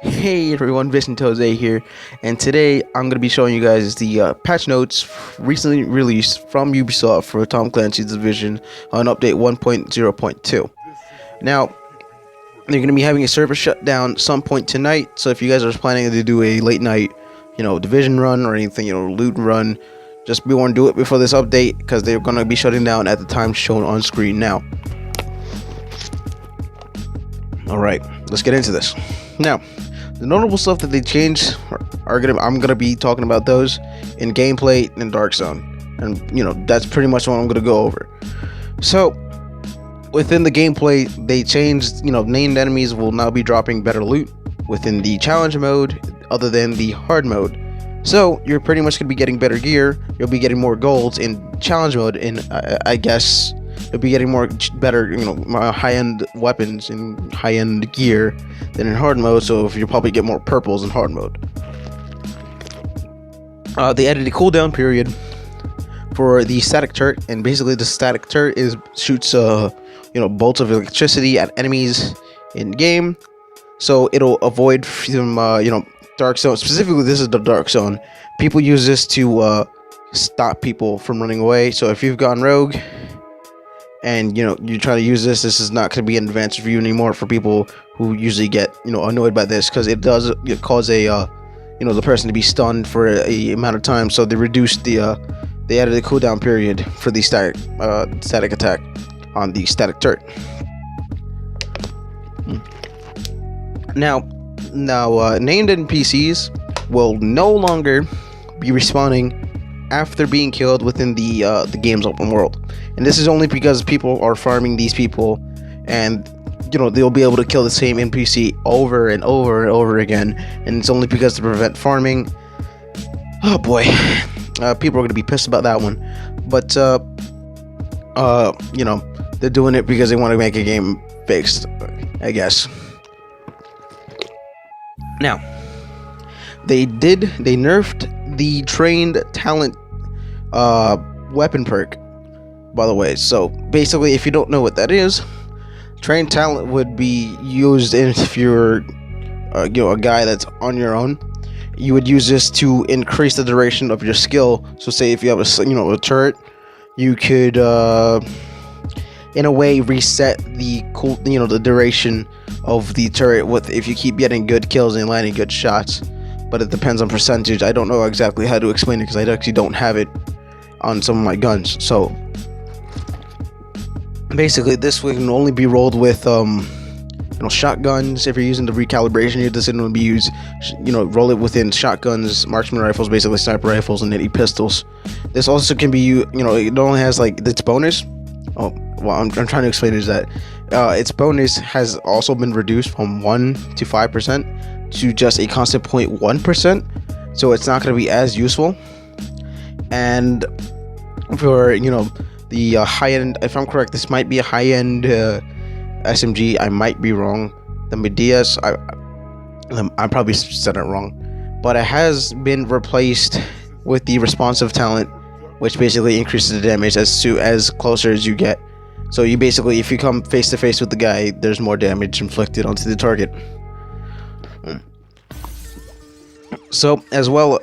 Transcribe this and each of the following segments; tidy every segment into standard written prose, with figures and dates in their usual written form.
Hey everyone, Vincent Jose here, and today I'm going to be showing you guys the patch notes recently released from Ubisoft for Tom Clancy's Division on update 1.0.2. Now, they're going to be having a server shutdown some point tonight, so if you guys are planning to do a late night, Division run or anything, loot run, just be want to do it before this update because they're going to be shutting down at the time shown on screen now. Alright, let's get into this. Now, the notable stuff that they changed I'm gonna be talking about those in gameplay and Dark Zone, and that's pretty much what I'm gonna go over. So, within the gameplay, they changed. Named enemies will now be dropping better loot within the challenge mode, other than the hard mode. So you're pretty much gonna be getting better gear. You'll be getting more golds in challenge mode, and I guess you'll be getting better, high-end weapons and high-end gear than in hard mode. So if you'll probably get more purples in hard mode. They added a cooldown period for the static turret, and basically the static turret shoots bolts of electricity at enemies in game. So it'll avoid from dark zone. Specifically, this is the dark zone. People use this to stop people from running away. So if you've gone rogue and you try to use this is not going to be an advanced review anymore for people who usually get annoyed by this, because it does cause the person to be stunned for a amount of time. So they reduced they added a cooldown period for the static attack on the static turret. Now named NPCs will no longer be respawning after being killed within the game's open world, and this is only because people are farming these people, and they'll be able to kill the same NPC over and over and over again, and it's only because to prevent farming. Oh boy, people are gonna be pissed about that one, but they're doing it because they want to make a game fixed, I guess. Now, they nerfed the trained talent weapon perk, by the way. So basically, if you don't know what that is, trained talent would be used if you're a guy that's on your own. You would use this to increase the duration of your skill. So say if you have a turret, you could in a way reset the duration of the turret if you keep getting good kills and landing good shots. But it depends on percentage. I don't know exactly how to explain it because I actually don't have it on some of my guns. So basically, this can only be rolled with shotguns. If you're using the recalibration, this can be used. Roll it within shotguns, marksman rifles, basically sniper rifles, and any pistols. This also can be used. It only has its bonus. Oh, well, I'm trying to explain is that its bonus has also been reduced from 1 to 5% to just a constant 0.1%, so it's not going to be as useful. And for the high-end, if I'm correct, this might be a high-end SMG. I might be wrong. The Medias, I probably said it wrong, but it has been replaced with the responsive talent, which basically increases the damage as closer as you get. So you basically, if you come face to face with the guy, there's more damage inflicted onto the target. So as well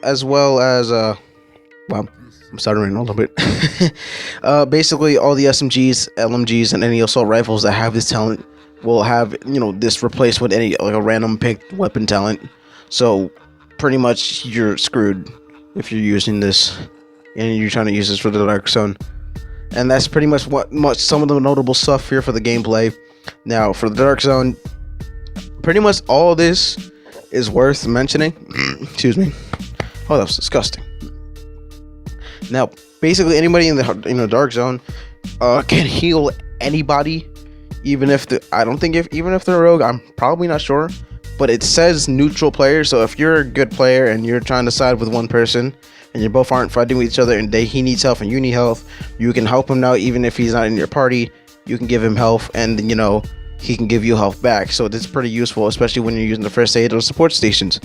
as well, I'm stuttering a little bit. Basically, all the SMGs, LMGs, and any assault rifles that have this talent will have this replaced with any a random picked weapon talent. So pretty much you're screwed if you're using this and you're trying to use this for the Dark Zone. And that's pretty much some of the notable stuff here for the gameplay. Now for the Dark Zone, pretty much all this is worth mentioning. Excuse me. Oh, that was disgusting. Now, basically, anybody in the Dark Zone can heal anybody, even if they're a rogue. I'm probably not sure, but it says neutral player. So if you're a good player and you're trying to side with one person, and you both aren't fighting with each other, and he needs health and you need health, you can help him out even if he's not in your party. You can give him health, and he can give you health back. So it's pretty useful, especially when you're using the first aid or support stations.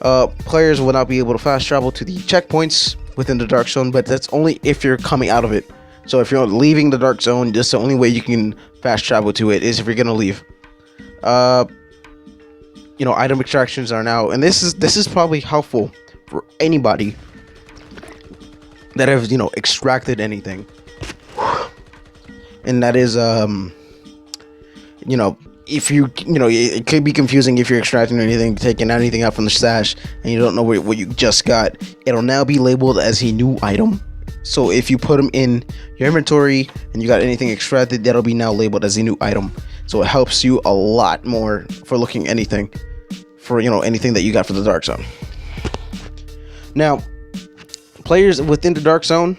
Players will not be able to fast travel to the checkpoints within the Dark Zone, but that's only if you're coming out of it. So if you're leaving the Dark Zone, just the only way you can fast travel to it is if you're gonna leave. item extractions are now, and this is probably helpful for anybody that have extracted anything, and that is if it could be confusing if you're extracting anything, taking anything out from the stash, and you don't know what you just got. It'll now be labeled as a new item. So if you put them in your inventory and you got anything extracted, that'll be now labeled as a new item. So it helps you a lot more for looking anything, for anything that you got for the Dark Zone. Now, players within the Dark Zone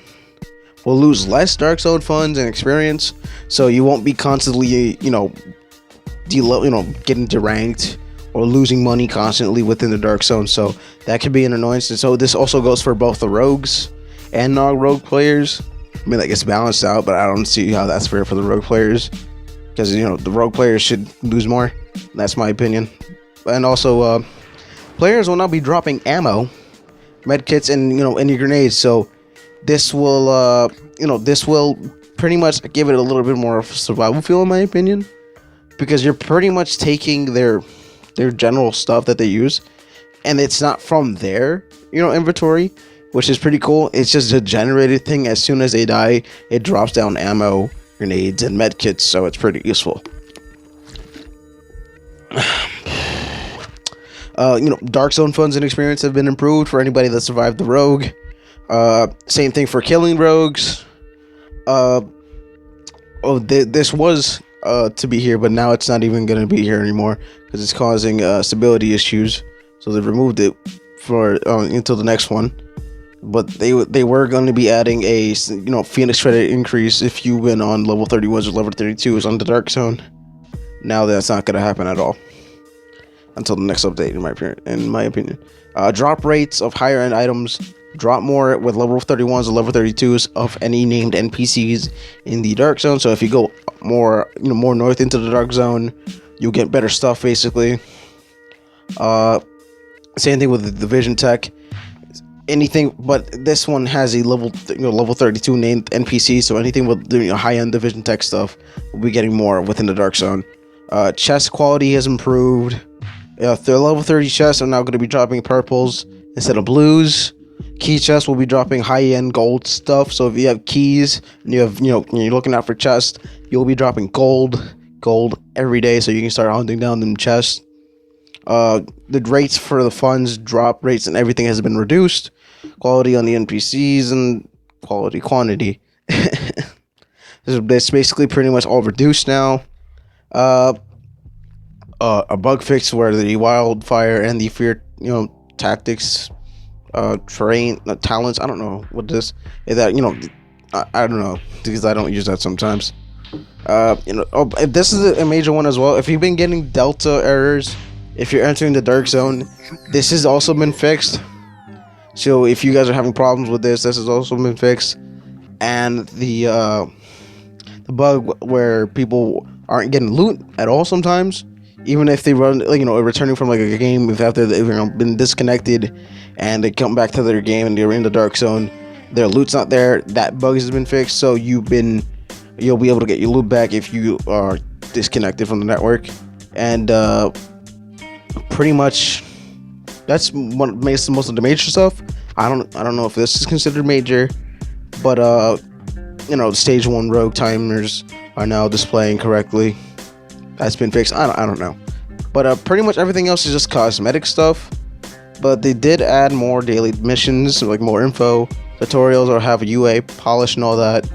will lose less Dark Zone funds and experience, so you won't be constantly getting deranked or losing money constantly within the Dark Zone. So that could be an annoyance. And so this also goes for both the rogues and non-rogue players. I mean, that gets balanced out, but I don't see how that's fair for the rogue players, because the rogue players should lose more. That's my opinion. And also players will not be dropping ammo, medkits, and any grenades. So this will pretty much give it a little bit more of a survival feel, in my opinion, because you're pretty much taking their general stuff that they use, and it's not from their inventory, which is pretty cool. It's just a generated thing. As soon as they die, it drops down ammo, grenades, and medkits, so it's pretty useful. Dark Zone funds and experience have been improved for anybody that survived the rogue. Same thing for killing rogues. This was to be here, but now it's not even going to be here anymore because it's causing stability issues. So they removed it for until the next one. But they were going to be adding a Phoenix credit increase if you win on level 31s or level 32s on the Dark Zone. Now that's not going to happen at all until the next update, in my opinion. Drop rates of higher end items drop more with level 31s or level 32s of any named NPCs in the Dark Zone. So if you go more north into the Dark Zone, you'll get better stuff, basically. Same thing with the Division Tech. Anything, but this one has a level 32 named NPC, so anything with high-end Division Tech stuff will be getting more within the Dark Zone. Chest quality has improved. The level 30 chests are now going to be dropping purples instead of blues. Key chests will be dropping high-end gold stuff, so if you have keys and you're looking out for chests, you'll be dropping gold every day, so you can start hunting down them chests. The rates for the funds, drop rates, and everything has been reduced. Quality on the NPCs and quantity. It's basically pretty much all reduced now. A bug fix where the wildfire and the fear tactics terrain talents, I don't know what this is, that I don't know, because I don't use that sometimes. This is a major one as well. If you've been getting delta errors if you're entering the Dark Zone, this has also been fixed. So if you guys are having problems with this has also been fixed. And the bug where people aren't getting loot at all sometimes, even if they run returning from a game, if after they've been disconnected and they come back to their game and they're in the Dark Zone, their loot's not there. That bug has been fixed, so you'll be able to get your loot back if you are disconnected from the network. And pretty much that's what makes most of the major stuff. I don't know if this is considered major, but stage 1 rogue timers are now displaying correctly. That's been fixed. I don't know, but pretty much everything else is just cosmetic stuff. But they did add more daily missions, like more info, tutorials, or have a UA polish and all that.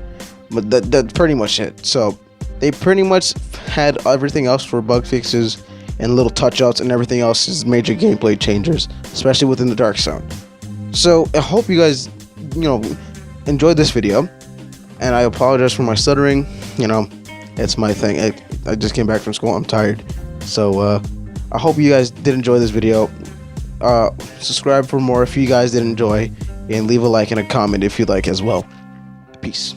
But that's pretty much it. So they pretty much had everything else for bug fixes and little touch-ups, and everything else is major gameplay changers, especially within the Dark Zone. So I hope you guys enjoyed this video, and I apologize for my stuttering. It's my thing. I just came back from school. I'm tired. So I hope you guys did enjoy this video. Subscribe for more if you guys did enjoy, and leave a like and a comment if you like as well. Peace.